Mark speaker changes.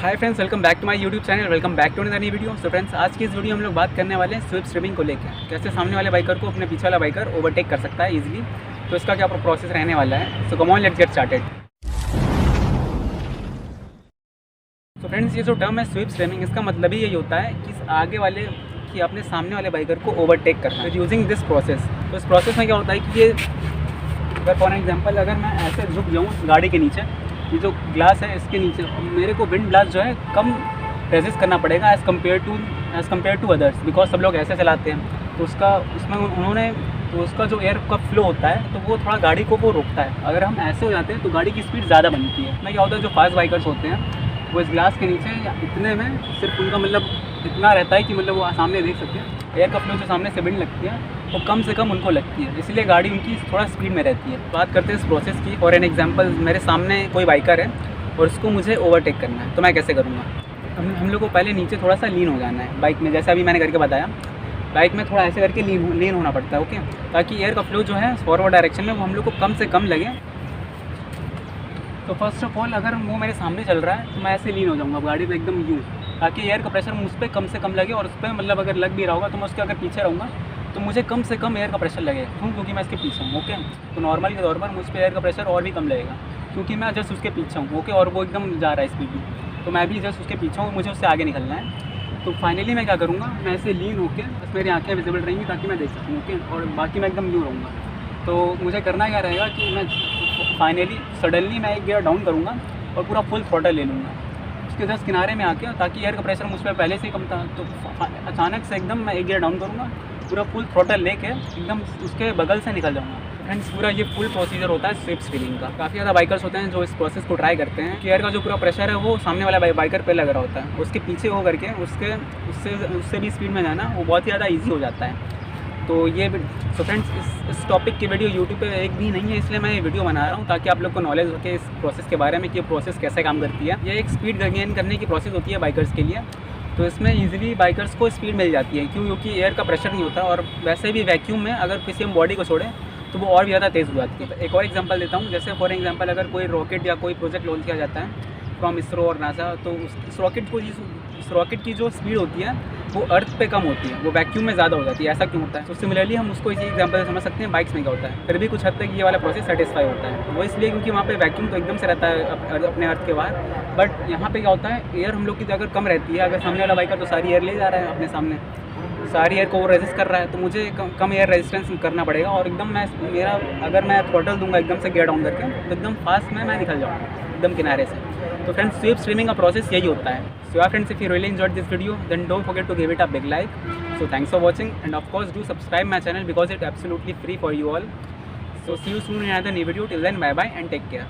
Speaker 1: Hi friends, welcome back to my YouTube channel. Welcome back to another new video. So friends, आज की इस video हम लोग बात करने वाले हैं स्विफ्ट स्ट्रीमिंग को लेकर। कैसे सामने वाले बाइकर को अपने पीछे वाला बाइकर ओवरटेक कर सकता है इजीली। तो इसका क्या प्रोसेस रहने वाला है। So come on, let's get started. तो फ्रेंड्स, ये जो टर्म है स्विफ्ट स्ट्रीमिंग, इसका मतलब ही यही होता है कि आगे वाले कि अपने सामने वाले बाइकर को ओवरटेक करना है यूजिंग दिस प्रोसेस। तो इस प्रोसेस में क्या होता है कि ये अगर फॉर एग्जाम्पल अगर मैं ऐसे झुक जाऊँ गाड़ी के नीचे, ये जो ग्लास है इसके नीचे, मेरे को विंड ब्लास्ट जो है कम रेजिस्ट करना पड़ेगा as compare to others, because सब लोग ऐसे चलाते हैं। तो उसमें उन्होंने तो उसका जो एयर का फ्लो होता है तो वो थोड़ा गाड़ी को वो रोकता है। अगर हम ऐसे हो जाते हैं तो गाड़ी की स्पीड ज़्यादा बनती है। इसमें क्या होता है, जो फास्ट बाइकर्स होते हैं वो इस ग्लास के नीचे इतने में सिर्फ उनका मतलब इतना रहता है कि मतलब वो सामने देख सकते हैं। एयर का फ्लो जो सामने से विंड लगती है वो कम से कम उनको लगती है, इसलिए गाड़ी उनकी थोड़ा स्पीड में रहती है। बात करते हैं इस प्रोसेस की। फॉर एन एग्जांपल, मेरे सामने कोई बाइकर है और उसको मुझे ओवरटेक करना है, तो मैं कैसे करूँगा। हम लोग को पहले नीचे थोड़ा सा लीन हो जाना है बाइक में, जैसा अभी मैंने करके बताया। बाइक में थोड़ा ऐसे करके लीन होना पड़ता है, ओके, ताकि एयर का फ्लो जो है फॉरवर्ड डायरेक्शन में वो हम लोग को कम से कम लगे। तो फर्स्ट ऑफ ऑल, अगर वो मेरे सामने चल रहा है तो मैं ऐसे लीन हो जाऊँगा गाड़ी पे एकदम यूँ, ताकि एयर का प्रेशर मुझ पर कम से कम लगे। और उस पर मतलब अगर लग भी रहा होगा तो मैं उसके अगर पीछे रहूँगा तो मुझे कम से कम एयर का प्रेशर लगेगा। क्योंकि मैं इसके पीछे हूँ, ओके। तो नॉर्मल के तौर पर मुझ पर एयर का प्रेशर और भी कम लगेगा, क्योंकि मैं जस्ट उसके पीछे हूँ, ओके। और वो एकदम जा रहा है स्पीड में, तो मैं भी जस्ट उसके पीछे हूँ, मुझे उससे आगे निकलना है। तो फाइनली मैं क्या करूँगा, मैं ऐसे लीन होकर, बस मेरी आँखें विजिबल रहेंगी ताकि मैं देख सकूँ, ओके। और बाकी मैं एकदम यूँ रहूँगा। तो मुझे करना क्या रहेगा कि मैं फाइनली सडनली मैं एक गियर डाउन करूँगा और पूरा फुल थ्रॉटल ले लूँगा उसके जस्ट किनारे में आके, ताकि एयर का प्रेशर मुझ पर पहले से ही कम था। तो अचानक से एकदम मैं एक गियर डाउन करूँगा, पूरा फुल थ्रॉटल लेके एकदम उसके बगल से निकल जाऊँगा। फ्रेंड्स, पूरा ये फुल प्रोसीजर होता है स्विफ्ट स्टीयरिंग का। काफ़ी ज़्यादा बाइकर्स होते हैं जो इस प्रोसेस को ट्राई करते हैं कि एयर का जो पूरा प्रेशर है वो सामने वाला बाइकर पे लग रहा होता है, उसके पीछे हो करके उससे भी स्पीड में जाना वो बहुत ही ज़्यादा ईजी हो जाता है। तो ये सो फ्रेंड्स, इस टॉपिक की वीडियो यूट्यूब पे एक भी नहीं है, इसलिए मैं ये वीडियो बना रहा हूँ ताकि आप लोग को नॉलेज हो के इस प्रोसेस के बारे में कि ये प्रोसेस कैसे काम करती है। ये एक स्पीड गेन करने की प्रोसेस होती है बाइकर्स के लिए। तो इसमें इजीली बाइकर्स को स्पीड मिल जाती है, क्योंकि एयर का प्रेशर नहीं होता। और वैसे भी वैक्यूम में अगर किसी हम बॉडी को छोड़ें तो वो और भी ज़्यादा तेज़ हो जाती है। एक और एग्जांपल देता हूँ। जैसे फॉर एग्जांपल, अगर कोई रॉकेट या कोई प्रोजेक्ट लॉन्च किया जाता है फ्रॉम इसरो और नासा, तो उस रॉकेट की जो स्पीड होती है वो अर्थ पे कम होती है, वो वैक्यूम में ज़्यादा हो जाती है। ऐसा क्यों होता है? तो सिमिलरली हम उसको इसी एग्जांपल से समझ सकते हैं बाइक्स में क्या होता है। फिर भी कुछ हद तक ये वाला प्रोसेस सेटिस्फाई होता है। वो इसलिए क्योंकि वहाँ पे वैक्यूम तो एकदम से रहता है अपने अर्थ के बाहर, बट यहाँ पे क्या होता है, एयर हम लोग की अगर कम रहती है, अगर सामने वाला बाइकर तो सारी एयर ले जा रहा है अपने सामने, सारी एयर को वो रेजिस्ट कर रहा है, तो मुझे कम एयर रेजिस्टेंस करना पड़ेगा। और एकदम अगर मैं थ्रॉटल दूंगा एकदम से गियर डाउन करके, तो एकदम फास्ट में मैं निकल जाऊँगा एकदम किनारे से। तो फ्रेंड्स, स्विफ्ट स्ट्रीमिंग का प्रोसेस यही होता है। सो यार friends, if you really enjoyed this video then don't forget to give it a big like. So thanks for watching, and of course do subscribe my channel because it's absolutely free for you all. So see you soon in another new video. Till then, bye bye and take care.